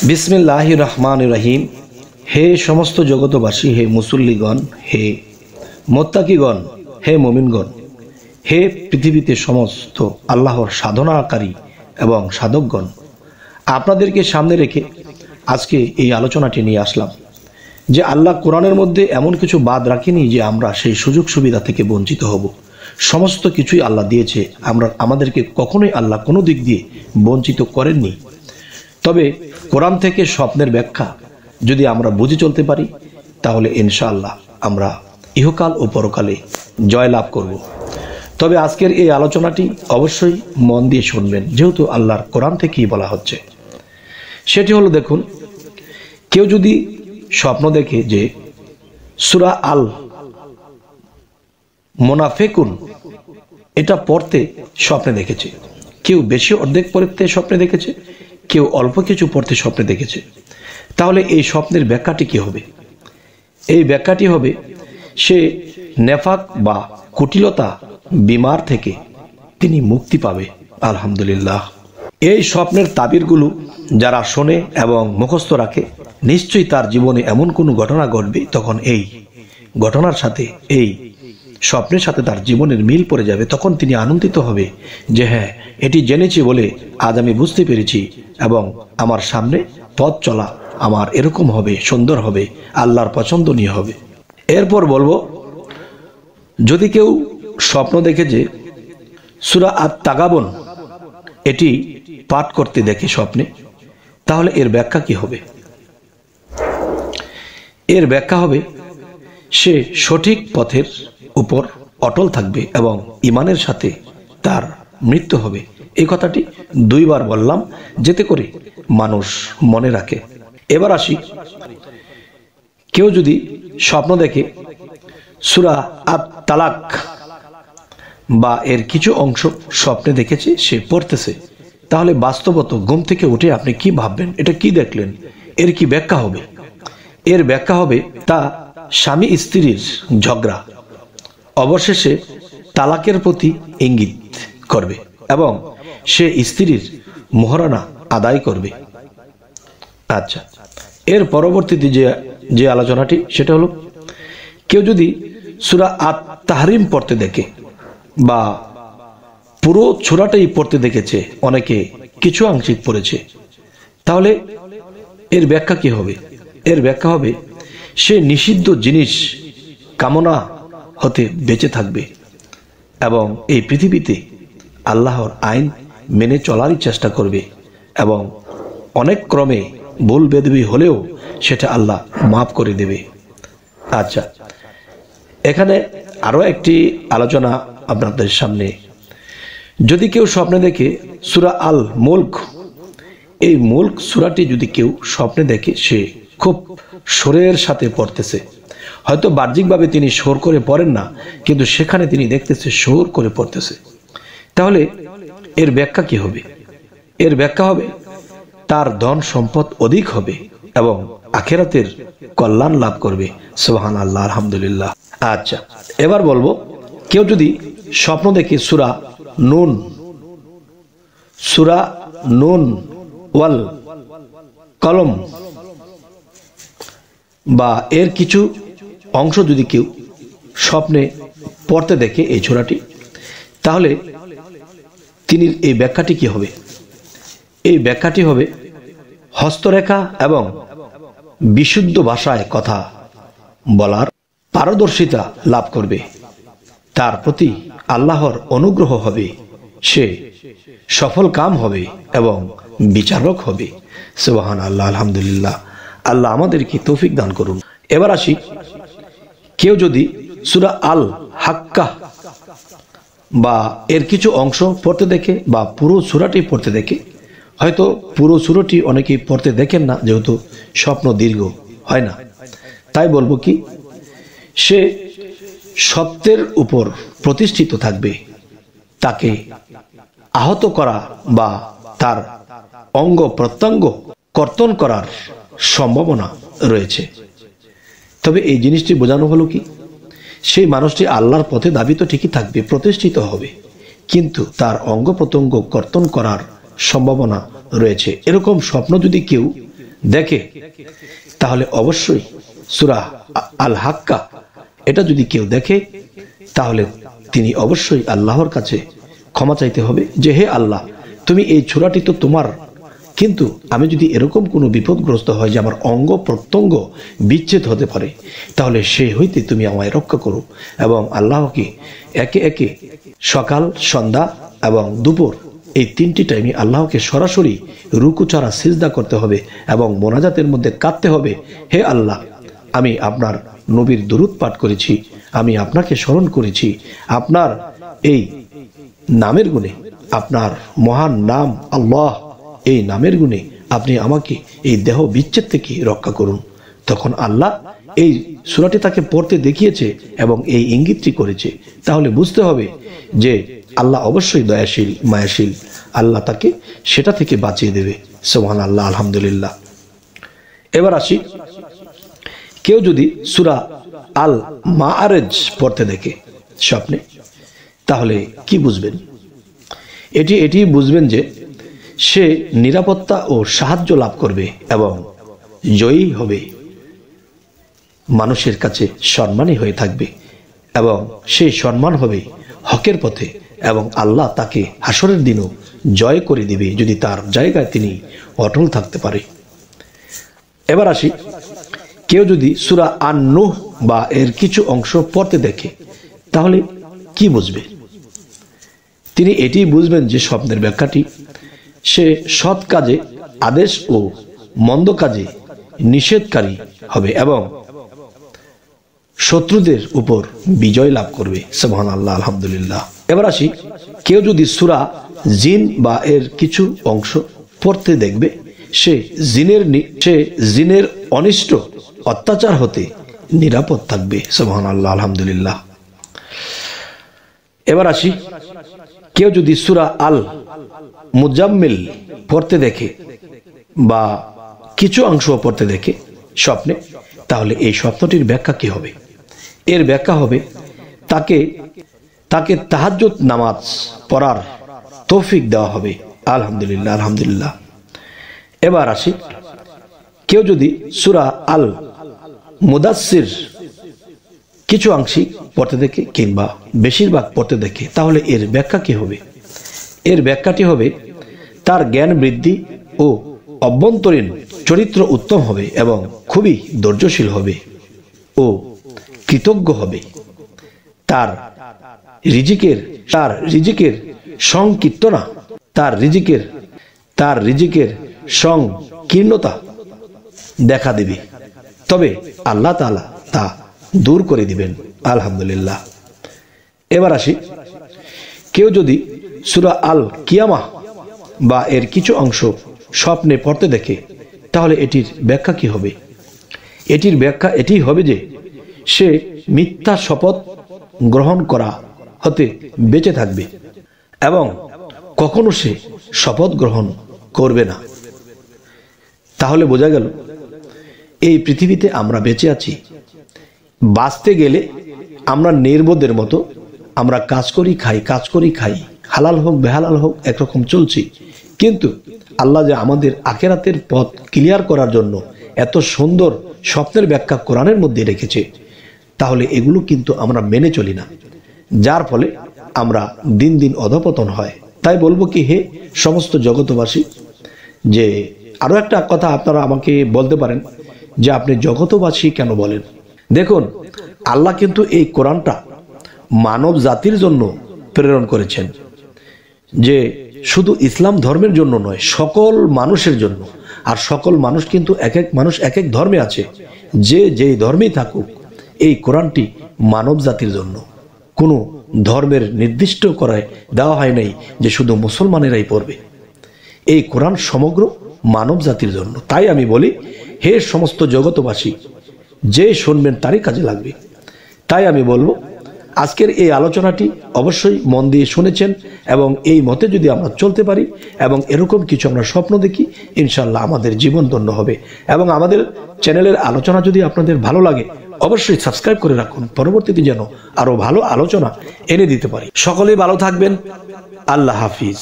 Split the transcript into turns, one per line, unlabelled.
বিসমিল্লাহির রহমানির রহিম। হে সমস্ত জগতবাসী, হে মুসল্লিগণ, হে মোত্তাকিগণ, হে মুমিনগণ, হে পৃথিবীতে সমস্ত আল্লাহর সাধনাকারী এবং সাধকগণ, আপনাদেরকে সামনে রেখে আজকে এই আলোচনাটি নিয়ে আসলাম যে আল্লাহ কোরআনের মধ্যে এমন কিছু বাদ রাখেনি যে আমরা সেই সুযোগ সুবিধা থেকে বঞ্চিত হব। সমস্ত কিছুই আল্লাহ দিয়েছে, আমাদেরকে কখনোই আল্লাহ কোনো দিক দিয়ে বঞ্চিত করেননি। তবে কোরআন থেকে স্বপ্নের ব্যাখ্যা যদি আমরা বুঝে চলতে পারি তাহলে ইনশাআল্লাহ আমরা ইহকাল ও পরকালে জয়লাভ করব। তবে আজকের এই আলোচনাটি অবশ্যই মন দিয়ে শুনবেন, যেহেতু আল্লাহর কোরআন থেকেই বলা হচ্ছে। সেটি হলো, দেখুন, কেউ যদি স্বপ্ন দেখে যে সূরা আল মুনাফিকুন এটা পড়তে স্বপ্নে দেখেছে, কেউ বেশি অর্ধেক পড়তে স্বপ্নে দেখেছে, কেউ অল্প কিছু পড়তে স্বপ্নে দেখেছে, তাহলে এই স্বপ্নের ব্যাখ্যাটি কি হবে? এই ব্যাখ্যাটি হবে সে নেফাক বা কুটিলতা বিমার থেকে তিনি মুক্তি পাবে। আলহামদুলিল্লাহ। এই স্বপ্নের তাবিরগুলো যারা শোনে এবং মুখস্থ রাখে, নিশ্চয়ই তার জীবনে এমন কোনো ঘটনা ঘটবে, তখন এই ঘটনার সাথে এই স্বপ্নের সাথে তার জীবনের মিল পড়ে যাবে। তখন তিনি আনন্দিত হবে যে হ্যাঁ, এটি জেনেছি বলে আজ আমি বুঝতে পেরেছি এবং আমার সামনে পথ চলা আমার এরকম হবে, সুন্দর হবে, আল্লাহর পছন্দনীয় হবে। এরপর বলবো, যদি কেউ স্বপ্ন দেখে যে সূরা আত-তাগাবুন এটি পাঠ করতে দেখে স্বপ্নে, তাহলে এর ব্যাখ্যা কি হবে? এর ব্যাখ্যা হবে সে সঠিক পথের উপর অটল থাকবে এবং ঈমানের সাথে তার মৃত্যু হবে। এই কথাটি দুইবার বললাম যাতে করে মানুষ মনে রাখে। এবার আসি, কেউ যদি স্বপ্ন দেখে সূরা আত-তালাক বা এর কিছু অংশ স্বপ্নে দেখেছে, সে পড়তেছে, তাহলে বাস্তবত ঘুম থেকে উঠে আপনি কি ভাববেন? এটা কি দেখলেন? এর কি ব্যাখ্যা হবে? এর ব্যাখ্যা হবে তা স্বামী স্ত্রীর ঝগড়া অবশেষে তালাকের প্রতি ইঙ্গিত করবে এবং সে স্ত্রীর মোহরানা আদায় করবে। আচ্ছা, এর পরবর্তীতে যে আলোচনাটি সেটা হলো, কেউ যদি সূরা আত-তাহরিম পড়তে দেখে বা পুরো সূরাটাই পড়তে দেখেছে, অনেকে কিছু আংশিক পড়েছে, তাহলে এর ব্যাখ্যা কি হবে? এর ব্যাখ্যা হবে সে নিষিদ্ধ জিনিস কামনা হতে বেঁচে থাকবে এবং এই পৃথিবীতে আল্লাহর আইন মেনে চলারই চেষ্টা করবে এবং অনেক ক্রমে ভুল বেদবি হলেও সেটা আল্লাহ মাফ করে দেবে। আচ্ছা, এখানে আরো একটি আলোচনা আপনাদের সামনে। যদি কেউ স্বপ্নে দেখে সূরা আল মুলক, এই মুলক সূরাটি যদি কেউ স্বপ্নে দেখে সে খুব সুরের সাথে পড়তেছে, হয়তো বাহ্যিকভাবে তিনি সুর করে পড়েন না, কিন্তু সেখানে তিনি দেখতেছে সুর করে পড়তেছে, তাহলে এর ব্যাখ্যা কি হবে? এর ব্যাখ্যা হবে তার ধন সম্পদ অধিক হবে এবং আখিরাতের কল্যাণ লাভ করবে। সুবহানাল্লাহ, আলহামদুলিল্লাহ। আচ্ছা, এবার বলবো, কেউ যদি স্বপ্ন দেখে সূরা নুন ওয়াল কলম বা এর কিছু অংশ যদি কেউ স্বপ্নে পড়তে দেখে এই সূরাটি, তাহলে তিনি এই ব্যাখ্যাটি কি হবে? এই ব্যাখ্যাটি হবে হস্তরেখা এবং বিশুদ্ধ ভাষায় কথা বলার পারদর্শিতা লাভ করবে, তার প্রতি আল্লাহর অনুগ্রহ হবে, সে সফল কাম হবে এবং বিচারক হবে। সুবহানাল্লাহ, আলহামদুলিল্লাহ। আল্লাহ আমাদেরকে তৌফিক দান করুন। এবার আসি, কেউ যদি সূরা আল হাক্কা বা এর কিছু অংশ পড়তে দেখে বা পুরো সূরাটি পড়তে দেখে, হয়তো পুরো সূরাটি অনেকেই পড়তে দেখেন না, যেহেতু স্বপ্ন দীর্ঘ হয় না, তাই বলবো কি, সে সত্যের উপর প্রতিষ্ঠিত থাকবে, তাকে আহত করা বা তার অঙ্গ প্রত্যঙ্গ কর্তন করার সম্ভাবনা রয়েছে। তবে এই জিনিসটি বোঝানো হলো কি, সেই মানুষটি আল্লাহর পথে দাবিত ঠিকই থাকবে, প্রতিষ্ঠিত হবে, কিন্তু তার অঙ্গ প্রত্যঙ্গ কর্তন করার সম্ভাবনা রয়েছে। এরকম স্বপ্ন যদি কেউ দেখে, তাহলে অবশ্যই সূরা আল হাক্কা এটা যদি কেউ দেখে, তাহলে তিনি অবশ্যই আল্লাহর কাছে ক্ষমা চাইতে হবে যে হে আল্লাহ, তুমি এই সূরাটি তো তোমার, কিন্তু আমি যদি এরকম কোনো বিপদগ্রস্ত হয় যে আমার অঙ্গ প্রত্যঙ্গ বিচ্ছেদ হতে পারে, তাহলে সে হইতে তুমি আমায় রক্ষা করো। এবং আল্লাহকে একে একে সকাল, সন্ধ্যা এবং দুপুর এই 3টি টাইমে আল্লাহকে সরাসরি রুকু ছাড়া সিজদা করতে হবে এবং মোনাজাতের মধ্যে কাঁদতে হবে, হে আল্লাহ, আমি আপনার নবীর দুরূদ পাঠ করেছি, আমি আপনাকে স্মরণ করেছি, আপনার এই নামের গুণে, আপনার মহান নাম আল্লাহ, এই নামের গুণে আপনি আমাকে এই দেহ বিচ্ছেদ থেকে রক্ষা করুন। তখন আল্লাহ এই সূরাটি তাকে পড়তে দেখিয়েছে এবং এই ইঙ্গিতটি করেছে, তাহলে বুঝতে হবে যে আল্লাহ অবশ্যই দয়াশীল, মায়াশীল, আল্লাহ তাকে সেটা থেকে বাঁচিয়ে দেবে। সুবহানাল্লাহ, আলহামদুলিল্লাহ। এবার আসি, কেউ যদি সূরা আল মাআরিজ পড়তে দেখে স্বপ্নে, তাহলে কি বুঝবেন? এটি বুঝবেন যে সে নিরাপত্তা ও সাহায্য লাভ করবে এবং জয়ী হবে, মানুষের কাছে সম্মানী হয়ে থাকবে এবং সেই সম্মান হবে হকের পথে, এবং আল্লাহ তাকে হাসরের দিনও জয় করে দিবে যদি তার জায়গায় তিনি অটল থাকতে পারে। এবার আসি, কেউ যদি সূরা আন-নূহ বা এর কিছু অংশ পড়তে দেখে, তাহলে কি বুঝবে? তিনি এটি বুঝবেন যে স্বপ্নের ব্যাখ্যাটি সে সৎ কাজে আদেশ ও মন্দ কাজে নিষেধকারী হবে এবং শত্রুদের উপর বিজয় লাভ করবে। সুবহানাল্লাহ, আলহামদুলিল্লাহ। এবার আসি, কেউ যদি সূরা জিন বা এর কিছু অংশ পড়তে দেখবে, সে জিনের অনিষ্ট অত্যাচার হতে নিরাপদ থাকবে। সুবহানাল্লাহ, আলহামদুলিল্লাহ। এবার আসি, কেউ যদি সূরা আল মুজাম্মিল পড়তে দেখে বা কিছু অংশ পড়তে দেখে স্বপ্নে, তাহলে এই স্বপ্নটির ব্যাখ্যা কি হবে? এর ব্যাখ্যা হবে তাকে তাহাজ্জুদ নামাজ পড়ার তৌফিক দেওয়া হবে। আলহামদুলিল্লাহ, আলহামদুলিল্লাহ। এবার আসি, কেউ যদি সূরা আল মুদাসসির কিছু আংশিক পড়তে দেখে কিংবা বেশিরভাগ পড়তে দেখে, তাহলে এর ব্যাখ্যা কি হবে? এর ব্যাখ্যাটি হবে তার জ্ঞান বৃদ্ধি ও অভ্যন্তরীণ চরিত্র উত্তম হবে এবং খুবই ধৈর্যশীল হবে ও কৃতজ্ঞ হবে। তার রিজিকের সংকীর্তনা, তার রিজিকের সংকীর্ণতা দেখা দিবে, তবে আল্লাহ তাআলা তা দূর করে দিবেন। আলহামদুলিল্লাহ। এবার আসি, কেউ যদি সূরা আল কিয়ামাহ বা এর কিছু অংশ স্বপ্নে পড়তে দেখে, তাহলে এটির ব্যাখ্যা কি হবে? এটির ব্যাখ্যা এটি হবে যে সে মিথ্যা শপথ গ্রহণ করা হতে বেঁচে থাকবে এবং কখনো সে শপথ গ্রহণ করবে না। তাহলে বোঝা গেল এই পৃথিবীতে আমরা বেঁচে আছি, বাঁচতে গেলে আমরা নির্বোধের মতো আমরা কাজ করি খাই, হালাল হোক বেহালাল হোক একরকম চলছি, কিন্তু আল্লাহ যে আমাদের আখিরাতের পথ ক্লিয়ার করার জন্য এত সুন্দর স্বপ্নের ব্যাখ্যা কোরআনের মধ্যে রেখেছে, তাহলে এগুলো কিন্তু আমরা মেনে চলি না, যার ফলে আমরা দিন দিন অধপতন হয়। তাই বলবো কি, হে সমস্ত জগতবাসী, যে আরো একটা কথা আপনারা আমাকে বলতে পারেন যে আপনি জগতবাসী কেন বলেন? দেখুন, আল্লাহ কিন্তু এই কোরআনটা মানব জাতির জন্য প্রেরণ করেছেন, যে শুধু ইসলাম ধর্মের জন্য নয়, সকল মানুষের জন্য। আর সকল মানুষ কিন্তু এক এক ধর্মে আছে, যে যেই ধর্মেই থাকুক, এই কোরআনটি মানব জাতির জন্য। কোনো ধর্মের নির্দিষ্ট করে দেওয়া হয় নাই যে শুধু মুসলমানেরাই পড়বে। এই কোরআন সমগ্র মানব জাতির জন্য। তাই আমি বলি, হে সমস্ত জগতবাসী, যে শুনবেন তারই কাজে লাগবে। তাই আমি বলবো, আজকের এই আলোচনাটি অবশ্যই মন দিয়ে শুনেছেন এবং এই মতে যদি আমরা চলতে পারি এবং এরকম কিছু আমরা স্বপ্ন দেখি, ইনশাল্লাহ আমাদের জীবন ধন্য হবে। এবং আমাদের চ্যানেলের আলোচনা যদি আপনাদের ভালো লাগে, অবশ্যই সাবস্ক্রাইব করে রাখুন, পরবর্তীতে যেন আরো ভালো আলোচনা এনে দিতে পারি। সকলেই ভালো থাকবেন। আল্লাহ হাফিজ।